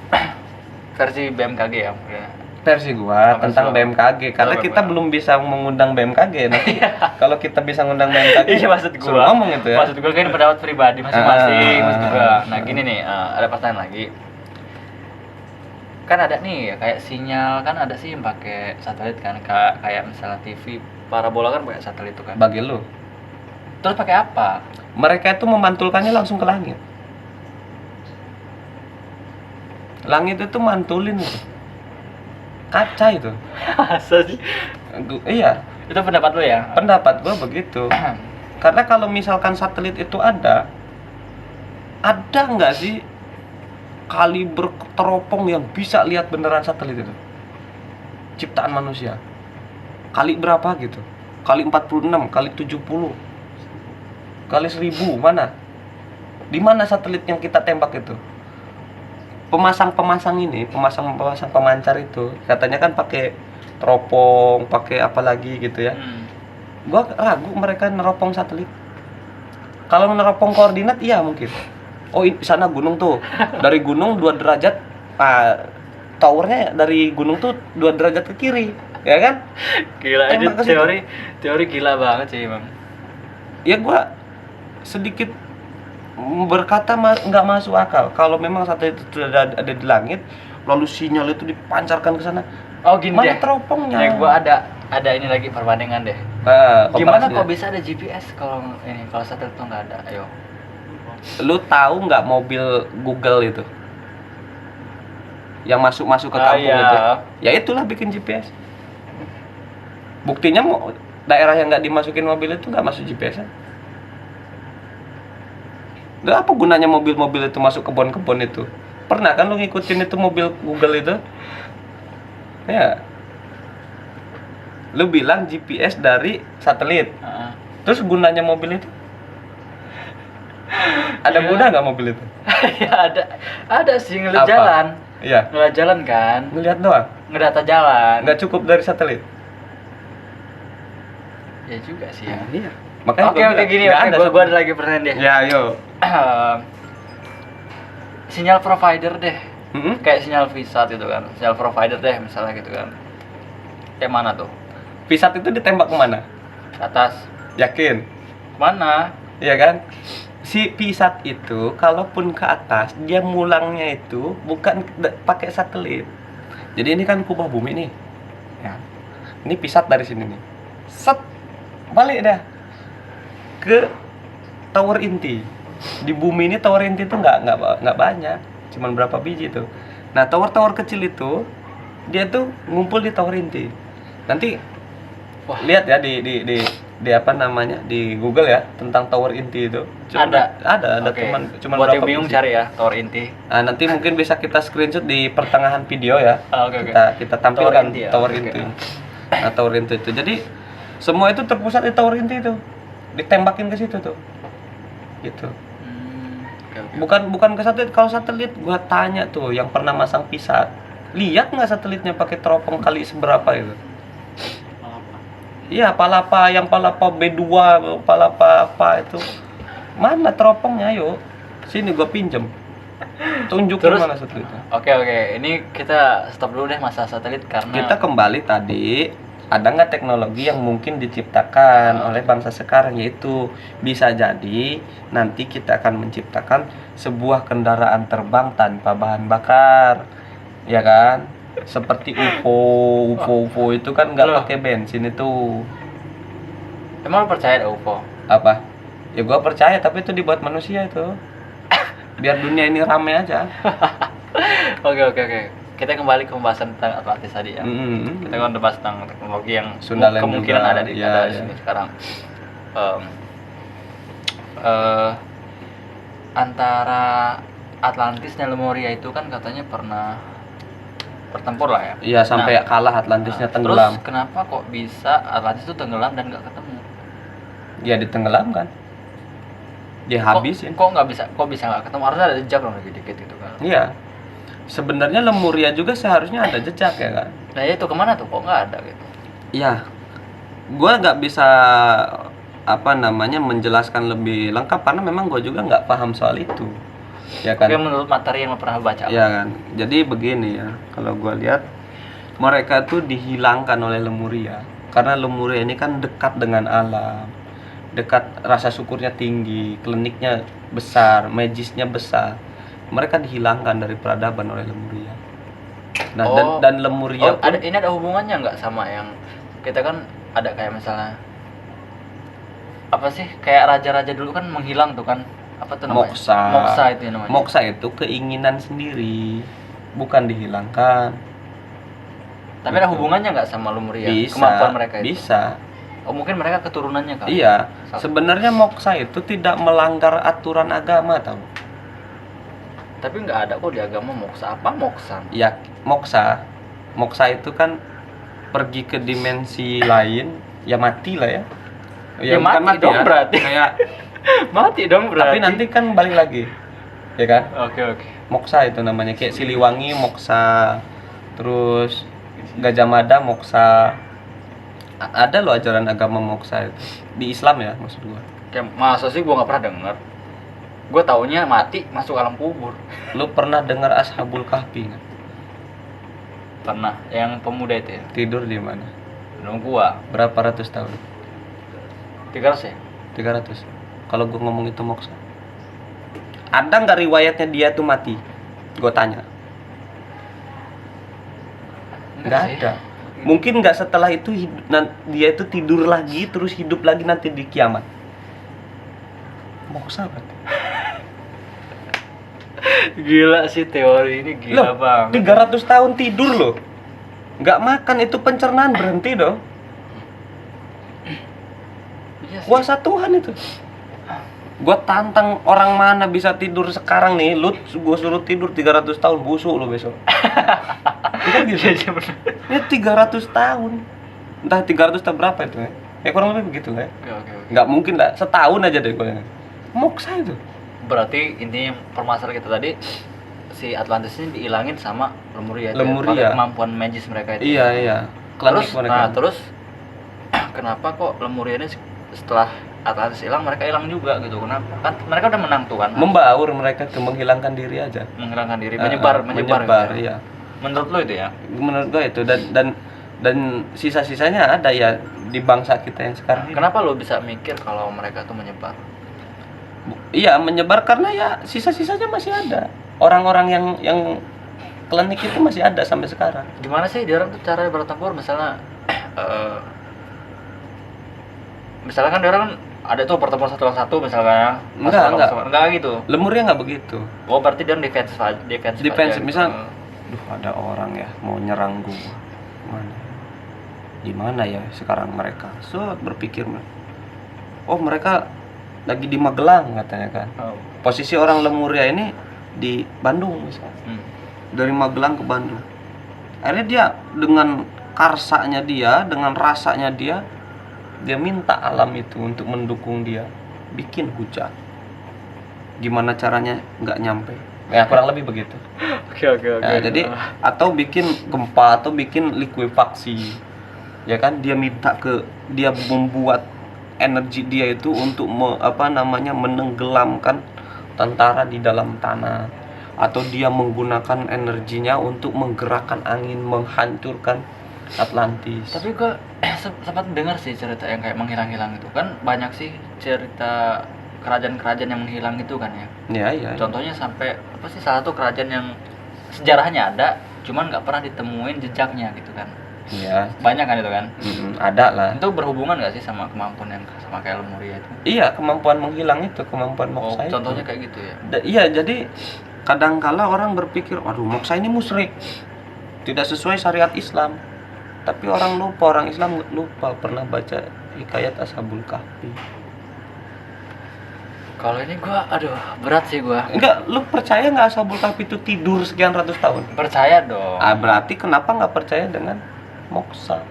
[SPEAKER 1] versi BMKG ya mungkin.
[SPEAKER 2] Versi gua
[SPEAKER 1] Apa
[SPEAKER 2] tentang
[SPEAKER 1] sih?
[SPEAKER 2] BMKG karena
[SPEAKER 1] Apa,
[SPEAKER 2] kita
[SPEAKER 1] Bang?
[SPEAKER 2] belum bisa mengundang BMKG. Nanti kalau kita bisa ngundang BMKG,
[SPEAKER 1] Iya, maksud
[SPEAKER 2] suruh
[SPEAKER 1] gua.
[SPEAKER 2] ngomong itu ya.
[SPEAKER 1] Maksud gua kan pendapat pribadi masing-masing, maksud gua. Nah,
[SPEAKER 2] Ah.
[SPEAKER 1] gini nih, ada pertanyaan lagi. Kan ada nih kayak sinyal kan ada sih yang pakai satelit kan, kayak misalnya TV parabola kan pakai satelit itu kan.
[SPEAKER 2] Bagi lu,
[SPEAKER 1] Terus pakai apa?
[SPEAKER 2] mereka itu memantulkannya langsung ke langit. Langit itu mantulin itu. Kaca itu.
[SPEAKER 1] Masa sih?
[SPEAKER 2] Iya,
[SPEAKER 1] Itu pendapat lo ya?
[SPEAKER 2] pendapat gua begitu. Karena kalau misalkan satelit itu ada nggak sih kaliber teropong yang bisa lihat beneran satelit itu? Ciptaan manusia. Kali berapa gitu? Kali 46, kali 70, kali 1000, mana? Di mana satelit yang kita tembak itu? Pemasang pemancar itu katanya kan pakai teropong, pakai apa lagi gitu ya. Gua ragu mereka neropong satelit. Kalau neropong koordinat iya mungkin. Oh, sana gunung tuh. Dari gunung 2 derajat, towernya dari gunung tuh 2 derajat ke kiri, ya kan?
[SPEAKER 1] Gila, ini
[SPEAKER 2] Tembak ke situ.
[SPEAKER 1] teori gila banget sih emang.
[SPEAKER 2] Ya gua sedikit berkata nggak masuk akal. Kalau memang satelit itu ada di langit, lalu sinyal itu dipancarkan ke sana,
[SPEAKER 1] Oh gini
[SPEAKER 2] mana
[SPEAKER 1] deh.
[SPEAKER 2] teropongnya?
[SPEAKER 1] Ya gua ada ini lagi perbandingan deh. Gimana
[SPEAKER 2] Komparasinya.
[SPEAKER 1] kok bisa ada GPS kalau satelit itu nggak ada? Ayo.
[SPEAKER 2] Lu tahu nggak mobil Google itu yang masuk ke kampung
[SPEAKER 1] iya.
[SPEAKER 2] itu? Ya itulah bikin GPS. Buktinya daerah yang nggak dimasukin mobil itu nggak masuk GPS. Udah apa gunanya mobil-mobil itu masuk kebun-kebun itu? Pernah kan lu ngikutin itu mobil Google itu? Ya. Lu bilang GPS dari satelit. Terus gunanya mobil itu? Ada
[SPEAKER 1] Iya.
[SPEAKER 2] guna nggak mobil itu?
[SPEAKER 1] Ya ada sih ngeliat
[SPEAKER 2] Apa?
[SPEAKER 1] jalan.
[SPEAKER 2] Iya.
[SPEAKER 1] Ngeliat jalan kan?
[SPEAKER 2] Ngelihat doang.
[SPEAKER 1] Ngedata jalan.
[SPEAKER 2] Nggak cukup dari satelit.
[SPEAKER 1] Ya juga sih ya.
[SPEAKER 2] Iya. Makanya
[SPEAKER 1] Oke, gini,
[SPEAKER 2] nggak ada
[SPEAKER 1] gua ada lagi pertanyaan deh.
[SPEAKER 2] Ya, ayo.
[SPEAKER 1] Sinyal provider deh.
[SPEAKER 2] Mm-mm.
[SPEAKER 1] Kayak sinyal VSAT gitu kan. Sinyal provider deh misalnya gitu kan. Kayak mana tuh?
[SPEAKER 2] Visat itu ditembak kemana?
[SPEAKER 1] Atas.
[SPEAKER 2] Yakin?
[SPEAKER 1] Mana?
[SPEAKER 2] Iya kan? Si Visat itu kalaupun ke atas, dia mulangnya itu bukan pakai satelit. Jadi ini kan kubah bumi nih. Ya. Ini Visat dari sini nih. Set, balik dah ke tower inti. Di bumi ini tower inti itu nggak banyak, cuman berapa biji tuh. Nah, tower-tower kecil itu dia tuh ngumpul di tower inti. Nanti
[SPEAKER 1] Wah.
[SPEAKER 2] lihat ya di apa namanya, di Google ya tentang tower inti itu. Ada
[SPEAKER 1] Oke.
[SPEAKER 2] cuman
[SPEAKER 1] Buat yang
[SPEAKER 2] berapa
[SPEAKER 1] bingung
[SPEAKER 2] biji.
[SPEAKER 1] cari ya tower inti.
[SPEAKER 2] Nah, nanti mungkin bisa kita screenshot di pertengahan video ya.
[SPEAKER 1] Oke.
[SPEAKER 2] Kita tampilkan
[SPEAKER 1] Tower
[SPEAKER 2] tower
[SPEAKER 1] inti
[SPEAKER 2] inti.
[SPEAKER 1] ya,
[SPEAKER 2] Nah, tower inti itu. Jadi semua itu terpusat di tower inti itu. Ditembakin ke situ tuh. Gitu. Bukan ke satelit. Kalau satelit gua tanya tuh yang pernah masang Visat, lihat nggak satelitnya pakai teropong kali seberapa itu? Iya, Palapa B2, Palapa apa itu. Mana teropongnya, ayo. Sini gua pinjem. Tunjukin
[SPEAKER 1] Terus?
[SPEAKER 2] mana satelitnya.
[SPEAKER 1] Oke. Ini kita stop dulu deh masalah satelit karena
[SPEAKER 2] Kita kembali tadi, ada nggak teknologi yang mungkin diciptakan oleh bangsa sekarang, yaitu bisa jadi nanti kita akan menciptakan sebuah kendaraan terbang tanpa bahan bakar, ya kan? Seperti UFO itu kan nggak
[SPEAKER 1] Loh.
[SPEAKER 2] pakai bensin itu.
[SPEAKER 1] emang lu percaya ada UFO?
[SPEAKER 2] Apa? Ya gua percaya, tapi itu dibuat manusia itu. Biar dunia ini rame aja.
[SPEAKER 1] Oke. Kita kembali ke pembahasan tentang Atlantis tadi ya.
[SPEAKER 2] Mm-mm.
[SPEAKER 1] Kita kan bahas tentang teknologi yang
[SPEAKER 2] Sundaland
[SPEAKER 1] kemungkinan
[SPEAKER 2] juga.
[SPEAKER 1] ada di
[SPEAKER 2] Ya,
[SPEAKER 1] ada di
[SPEAKER 2] ya.
[SPEAKER 1] sini sekarang. Antara Atlantis dan Lemuria itu kan katanya pernah bertempur lah ya.
[SPEAKER 2] Iya, sampai kalah Atlantisnya tenggelam.
[SPEAKER 1] Terus kenapa kok bisa Atlantis itu tenggelam dan nggak ketemu?
[SPEAKER 2] Ya ditenggelamkan. Dia habisin.
[SPEAKER 1] Kok bisa nggak ketemu? Harusnya ada jejak dong dikit gitu kan.
[SPEAKER 2] Iya. Sebenarnya Lemuria juga seharusnya ada jejak ya kan.
[SPEAKER 1] Nah itu kemana tuh? Kok nggak ada gitu?
[SPEAKER 2] Iya. Gua nggak bisa apa namanya menjelaskan lebih lengkap karena memang gua juga nggak paham soal itu. Ya kan.
[SPEAKER 1] Oke, menurut materi yang lo pernah baca.
[SPEAKER 2] Ya kan. Jadi begini ya, kalau gua lihat mereka tuh dihilangkan oleh Lemuria karena Lemuria ini kan dekat dengan alam. Dekat, rasa syukurnya tinggi, kliniknya besar, magisnya besar. Mereka dihilangkan dari peradaban oleh Lemuria. Nah, dan Lemuria pun,
[SPEAKER 1] ada hubungannya nggak sama yang kita kan ada kayak misalnya apa sih, kayak raja-raja dulu kan menghilang tuh kan, apa tuh namanya? Moksa itu namanya.
[SPEAKER 2] Moksa itu keinginan sendiri, bukan dihilangkan.
[SPEAKER 1] Tapi ada
[SPEAKER 2] Gitu.
[SPEAKER 1] hubungannya nggak sama Lemuria?
[SPEAKER 2] Bisa,
[SPEAKER 1] Kemampuan mereka itu?
[SPEAKER 2] bisa.
[SPEAKER 1] Oh mungkin mereka keturunannya kali.
[SPEAKER 2] Iya, sebenarnya Moksa itu tidak melanggar aturan agama, tahu?
[SPEAKER 1] Tapi nggak ada kok di agama Moksa. Apa Moksa?
[SPEAKER 2] Ya, Moksa itu kan pergi ke dimensi lain, ya mati lah ya.
[SPEAKER 1] Ya
[SPEAKER 2] bukan
[SPEAKER 1] mati dong
[SPEAKER 2] ya.
[SPEAKER 1] berarti.
[SPEAKER 2] Kayak
[SPEAKER 1] Mati dong berarti.
[SPEAKER 2] tapi nanti kan balik lagi. Ya kan?
[SPEAKER 1] Oke.
[SPEAKER 2] Moksa itu namanya, kayak Siliwangi Moksa. Terus Gajah Mada Moksa. Ada loh ajaran agama Moksa itu. Di Islam ya maksud gua.
[SPEAKER 1] Kayak masa sih gua nggak pernah denger. Gua taunya mati masuk alam kubur.
[SPEAKER 2] Lu pernah dengar Ashabul Kahfi nggak?
[SPEAKER 1] Pernah. Yang pemuda itu ya.
[SPEAKER 2] Tidur di mana?
[SPEAKER 1] Belum gua.
[SPEAKER 2] Berapa ratus tahun?
[SPEAKER 1] 300 ya?
[SPEAKER 2] 300. Kalau gua ngomong itu Moksa. Ada nggak riwayatnya dia tuh mati? Gua tanya. Nggak
[SPEAKER 1] sih.
[SPEAKER 2] ada. Mungkin nggak setelah itu dia itu tidur lagi terus hidup lagi nanti di kiamat. Moksa berarti.
[SPEAKER 1] Gila sih teori ini, gila
[SPEAKER 2] Loh,
[SPEAKER 1] banget.
[SPEAKER 2] 300 tahun tidur loh. Nggak makan, itu pencernaan berhenti dong.
[SPEAKER 1] Iya sih.
[SPEAKER 2] Kuasa Tuhan itu. Gua tantang orang mana bisa tidur sekarang nih, lu gua suruh tidur 300 tahun busuk lu besok. Itu gitu.
[SPEAKER 1] Iya, bener.
[SPEAKER 2] Ini 300 tahun. Entah 300 tahun berapa itu ya. Ya kurang lebih begitu lah ya.
[SPEAKER 1] Oke.
[SPEAKER 2] Nggak mungkin lah, setahun aja deh gua. Moksa itu.
[SPEAKER 1] Berarti intinya permasalahan kita tadi, si Atlantis ini dihilangin sama Lemuria. itu ya,
[SPEAKER 2] Lemuria.
[SPEAKER 1] pakai kemampuan magis mereka itu.
[SPEAKER 2] Iya.
[SPEAKER 1] Terus,
[SPEAKER 2] Klinik mereka.
[SPEAKER 1] terus kenapa kok Lemuria ini setelah Atlantis hilang, mereka hilang juga gitu. Kenapa? Kan mereka udah menang tuh kan.
[SPEAKER 2] Membaur mereka tuh, menghilangkan diri aja.
[SPEAKER 1] Menghilangkan diri, menyebar gitu ya.
[SPEAKER 2] Iya.
[SPEAKER 1] Menurut lo itu ya?
[SPEAKER 2] Menurut gua itu, dan sisa-sisanya ada ya di bangsa kita yang sekarang.
[SPEAKER 1] Kenapa lo bisa mikir kalau mereka tuh menyebar?
[SPEAKER 2] Iya, menyebar karena ya sisa-sisanya masih ada. Orang-orang yang klinik itu masih ada sampai sekarang.
[SPEAKER 1] Gimana sih dia orang tuh cara bertempur? Misalnya misalnya kan dia orang ada tuh pertemuan satu lawan satu misalnya. Enggak gitu.
[SPEAKER 2] Lemurnya nggak begitu.
[SPEAKER 1] Oh, berarti dia defensive
[SPEAKER 2] Defensive misal, duh ada orang ya mau nyerang gua. Gimana ya sekarang mereka? Berpikir, oh mereka lagi di Magelang katanya kan. Posisi orang Lemuria ini di Bandung misalnya. Dari Magelang ke Bandung. Akhirnya dia dengan karsanya dia, dengan rasanya dia minta alam itu untuk mendukung dia bikin hujan. Gimana caranya nggak nyampe? Ya kurang lebih begitu.
[SPEAKER 1] Oke.
[SPEAKER 2] Nah, jadi atau bikin gempa atau bikin likuifaksi. Ya kan, dia membuat energi dia itu untuk menenggelamkan tentara di dalam tanah, atau dia menggunakan energinya untuk menggerakkan angin menghancurkan Atlantis.
[SPEAKER 1] Tapi gua sempat dengar sih cerita yang kayak menghilang-hilang itu kan, banyak sih cerita kerajaan-kerajaan yang menghilang itu kan ya.
[SPEAKER 2] Iya.
[SPEAKER 1] Contohnya sampai apa sih, salah satu kerajaan yang sejarahnya ada, cuman nggak pernah ditemuin jejaknya gitu kan.
[SPEAKER 2] Iya.
[SPEAKER 1] Banyak kan itu kan.
[SPEAKER 2] Ada lah.
[SPEAKER 1] Itu berhubungan nggak sih sama kemampuan yang sama kayak Lemuria itu?
[SPEAKER 2] Iya, kemampuan menghilang itu, kemampuan Moksha itu.
[SPEAKER 1] Contohnya kayak gitu ya.
[SPEAKER 2] Iya, jadi kadangkala orang berpikir, waduh Moksha ini musyrik, tidak sesuai syariat Islam. Tapi orang Islam lupa pernah baca hikayat Ashabul Kahfi.
[SPEAKER 1] Kalau ini gua, berat sih gua.
[SPEAKER 2] Enggak, lu percaya nggak Ashabul Kahfi itu tidur sekian ratus tahun?
[SPEAKER 1] Percaya dong.
[SPEAKER 2] Berarti kenapa nggak percaya dengan Moksha?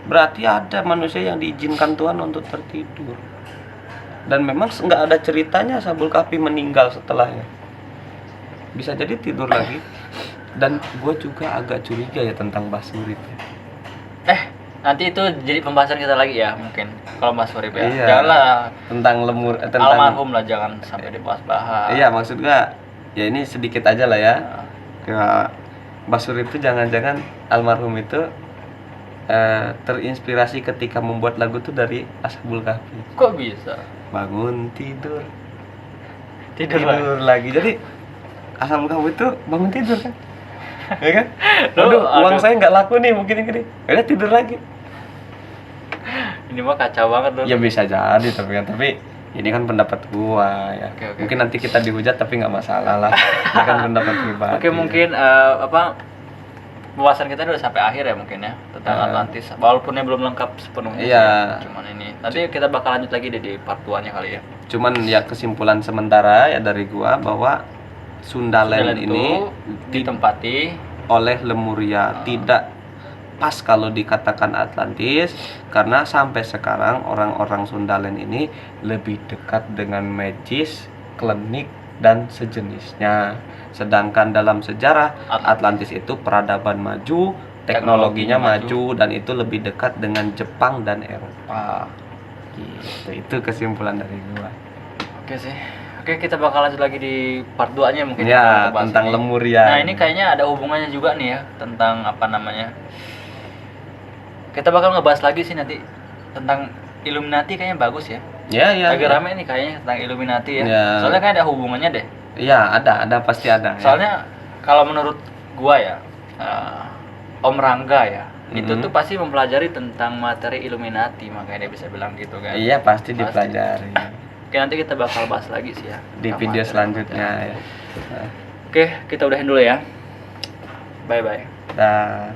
[SPEAKER 2] Berarti ada manusia yang diizinkan Tuhan untuk tertidur. Dan memang nggak ada ceritanya Ashabul Kahfi meninggal setelahnya. Bisa jadi tidur lagi. Dan gue juga agak curiga ya tentang Basurip ya.
[SPEAKER 1] Nanti itu jadi pembahasan kita lagi ya mungkin. Kalau Mas Surip ya.
[SPEAKER 2] Iya.
[SPEAKER 1] Janganlah
[SPEAKER 2] Tentang
[SPEAKER 1] almarhum lah, jangan sampai dibahas-bahas.
[SPEAKER 2] Iya, maksud gue ya ini sedikit aja lah ya. Ya, Basurip itu jangan-jangan almarhum itu terinspirasi ketika membuat lagu tuh dari Ashabul Kahfi.
[SPEAKER 1] Kok bisa?
[SPEAKER 2] Bangun tidur
[SPEAKER 1] Tidur
[SPEAKER 2] lagi. Jadi Ashabul Kahfi itu bangun tidur kan? Ya kan?
[SPEAKER 1] Aduh,
[SPEAKER 2] uang saya nggak laku nih mungkin gini. Udah tidur lagi.
[SPEAKER 1] Ini mah kacau banget loh.
[SPEAKER 2] Ya bisa jadi tapi ini kan pendapat gua ya.
[SPEAKER 1] Oke.
[SPEAKER 2] Mungkin nanti kita dihujat tapi nggak masalah lah. Ini kan pendapat pribadi.
[SPEAKER 1] Oke, mungkin pembahasan kita udah sampai akhir ya mungkin ya tentang Atlantis. Walaupunnya belum lengkap sepenuhnya.
[SPEAKER 2] Iya.
[SPEAKER 1] Cuman ini. Nanti kita bakal lanjut lagi di part 2-nya kali ya.
[SPEAKER 2] Cuman ya kesimpulan sementara ya dari gua bahwa Sundaland ini
[SPEAKER 1] ditempati
[SPEAKER 2] oleh Lemuria, tidak pas kalau dikatakan Atlantis, karena sampai sekarang orang-orang Sundaland ini lebih dekat dengan magis, klinik dan sejenisnya. Sedangkan dalam sejarah Atlantis itu peradaban maju, teknologinya maju, dan itu lebih dekat dengan Jepang dan Eropa. Gitu. Itu kesimpulan dari gua.
[SPEAKER 1] Oke sih. Oke, kita bakal lanjut lagi di part 2-nya mungkin
[SPEAKER 2] ya, tentang Lemuria.
[SPEAKER 1] Nah, ini kayaknya ada hubungannya juga nih ya tentang apa namanya. Kita bakal ngebahas lagi sih nanti tentang Illuminati, kayaknya bagus ya.
[SPEAKER 2] Iya.
[SPEAKER 1] Lagi rame nih kayaknya tentang Illuminati ya.
[SPEAKER 2] Ya.
[SPEAKER 1] Soalnya kan ada hubungannya deh.
[SPEAKER 2] Iya, ada pasti ada.
[SPEAKER 1] Soalnya kalau menurut gua ya, Om Rangga ya, itu tuh pasti mempelajari tentang materi Illuminati, makanya dia bisa bilang gitu kan.
[SPEAKER 2] Iya, pasti dipelajari.
[SPEAKER 1] Oke, nanti kita bakal bahas lagi sih ya
[SPEAKER 2] di video selanjutnya ya.
[SPEAKER 1] Oke, kita udahin dulu ya. Bye bye.
[SPEAKER 2] Dah.